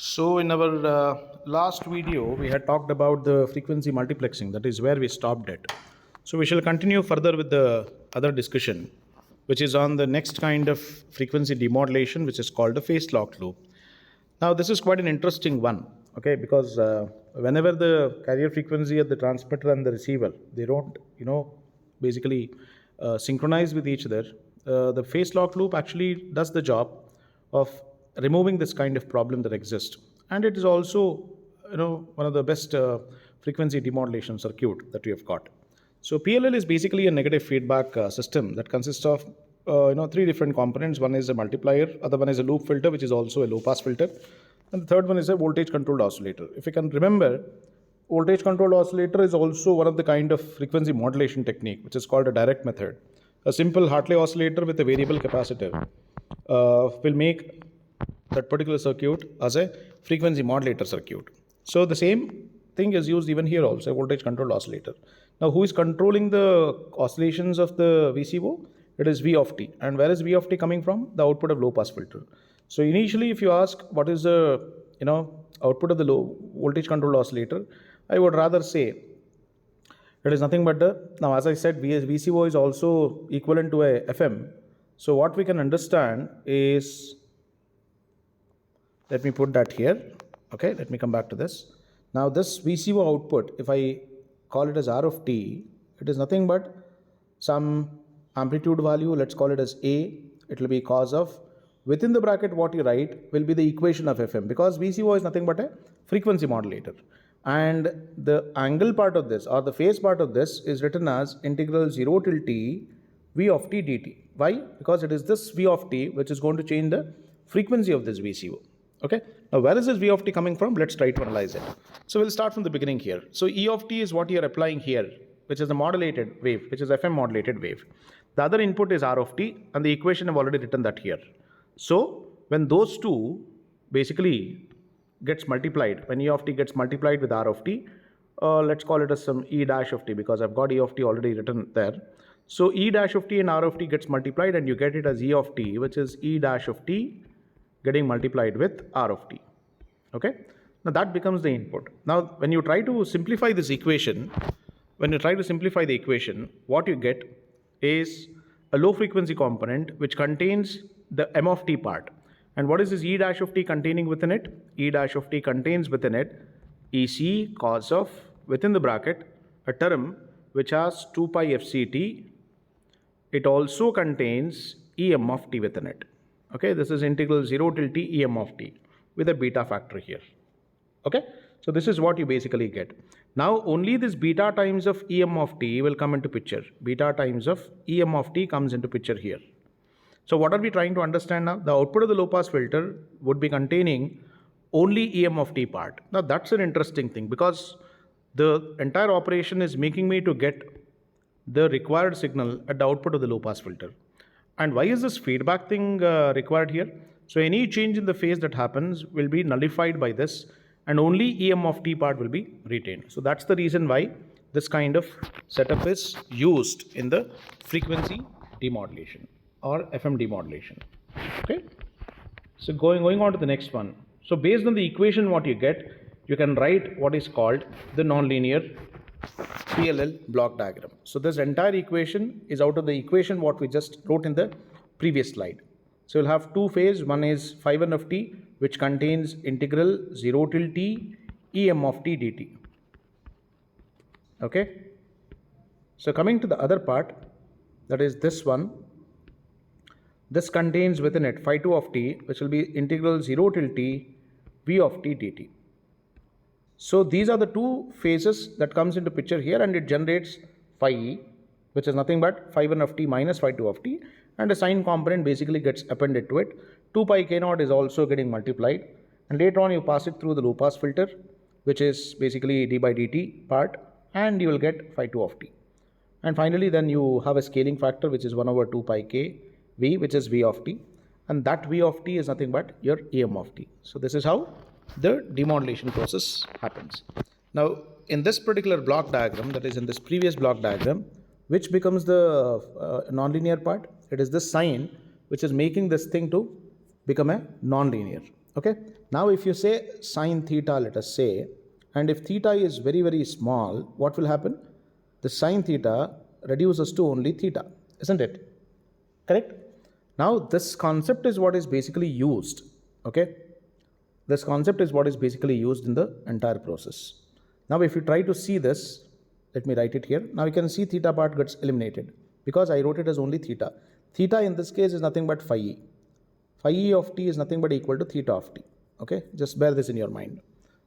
So in our last video, we had talked about the frequency multiplexing. That is where we stopped it. So we shall continue further with the other discussion, which is on the next kind of frequency demodulation, which is called the phase lock loop. Now this is quite an interesting one, okay, because whenever the carrier frequency of the transmitter and the receiver, they don't, basically synchronize with each other, the phase lock loop actually does the job of removing this kind of problem that exists. And it is also, one of the best frequency demodulation circuit that we have got. So PLL is basically a negative feedback system that consists of three different components. One is a multiplier, other one is a loop filter, which is also a low pass filter, and the third one is a voltage controlled oscillator. If you can remember, voltage controlled oscillator is also one of the kind of frequency modulation technique, which is called a direct method. A simple Hartley oscillator with a variable capacitor will make that particular circuit as a frequency modulator circuit. So the same thing is used even here also, a voltage controlled oscillator. Now who is controlling the oscillations of the VCO? It is V of t. And where is V of t coming from? The output of low pass filter. So initially, if you ask what is the output of the low voltage controlled oscillator, I would rather say it is nothing but now as I said, VCO is also equivalent to a FM. So what we can understand is, let me put that here. Okay, let me come back to this. Now this VCO output, if I call it as R of t, it is nothing but some amplitude value, let's call it as A. It will be cos of, within the bracket what you write will be the equation of FM, because VCO is nothing but a frequency modulator. And the angle part of this, or the phase part of this, is written as integral 0 till t V of t dt. Why? Because it is this V of t which is going to change the frequency of this VCO. Okay. Now where is this V of t coming from? Let's try to analyze it. So we'll start from the beginning here. So E of t is what you are applying here, which is the modulated wave, which is FM modulated wave. The other input is R of t, and the equation I've already written that here. So when those two basically gets multiplied, when E of t gets multiplied with R of t, let's call it as some E dash of t, because I've got E of t already written there. So E dash of t and R of t gets multiplied, and you get it as E of t, which is E dash of t getting multiplied with R of t. Okay. Now that becomes the input. Now when you try to simplify this equation, what you get is a low frequency component which contains the M of t part. And what is this E dash of t containing within it? E dash of t contains within it EC cos of, within the bracket, a term which has 2 pi fct. It also contains Em of t within it. Okay, this is integral 0 till t Em of t with a beta factor here. Okay, so this is what you basically get. Now only this beta times of Em of t will come into picture. Beta times of Em of t comes into picture here. So what are we trying to understand now? The output of the low pass filter would be containing only Em of t part. Now that's an interesting thing, because the entire operation is making me to get the required signal at the output of the low pass filter. And why is this feedback thing required here? So any change in the phase that happens will be nullified by this, and only Em of t part will be retained. So that's the reason why this kind of setup is used in the frequency demodulation or FM demodulation. Okay. So going on to the next one. So based on the equation what you get, you can write what is called the nonlinear PLL block diagram. So this entire equation is out of the equation what we just wrote in the previous slide. So you'll have two phase. One is phi1 of t, which contains integral 0 till t Em of t dt. Okay. So coming to the other part, that is this one. This contains within it phi2 of t, which will be integral 0 till t V of t dt. So these are the two phases that comes into picture here, and it generates phi e, which is nothing but phi1 of t minus phi2 of t, and a sine component basically gets appended to it. 2 pi k naught is also getting multiplied, and later on you pass it through the low pass filter, which is basically d by dt part, and you will get phi2 of t. And finally then you have a scaling factor, which is 1 over 2 pi k v, which is V of t, and that V of t is nothing but your Em of t. So this is how the demodulation process happens. Now in this particular block diagram, that is in this previous block diagram, which becomes the nonlinear part? It is this sign which is making this thing to become a nonlinear. Okay, now if you say sine theta, let us say, and if theta is very, very small, what will happen? The sine theta reduces to only theta, isn't it? Correct? Now, this concept is what is basically used. Okay, this concept is what is basically used in the entire process. Now, if you try to see this, let me write it here. Now, you can see theta part gets eliminated because I wrote it as only theta. Theta in this case is nothing but phi e. Phi e of t is nothing but equal to theta of t. Okay, just bear this in your mind.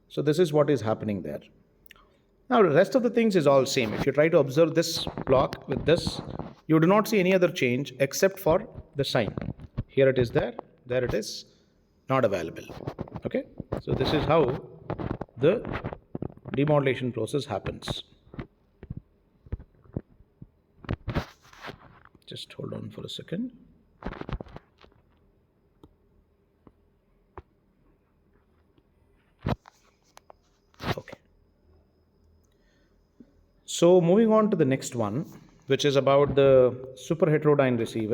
So this is what is happening there. Now, the rest of the things is all same. If you try to observe this block with this, you do not see any other change except for the sign. Here it is there it is, not available. Okay, so this is how the demodulation process happens. Just hold on for a second. Okay. So moving on to the next one, which is about the super heterodyne receiver.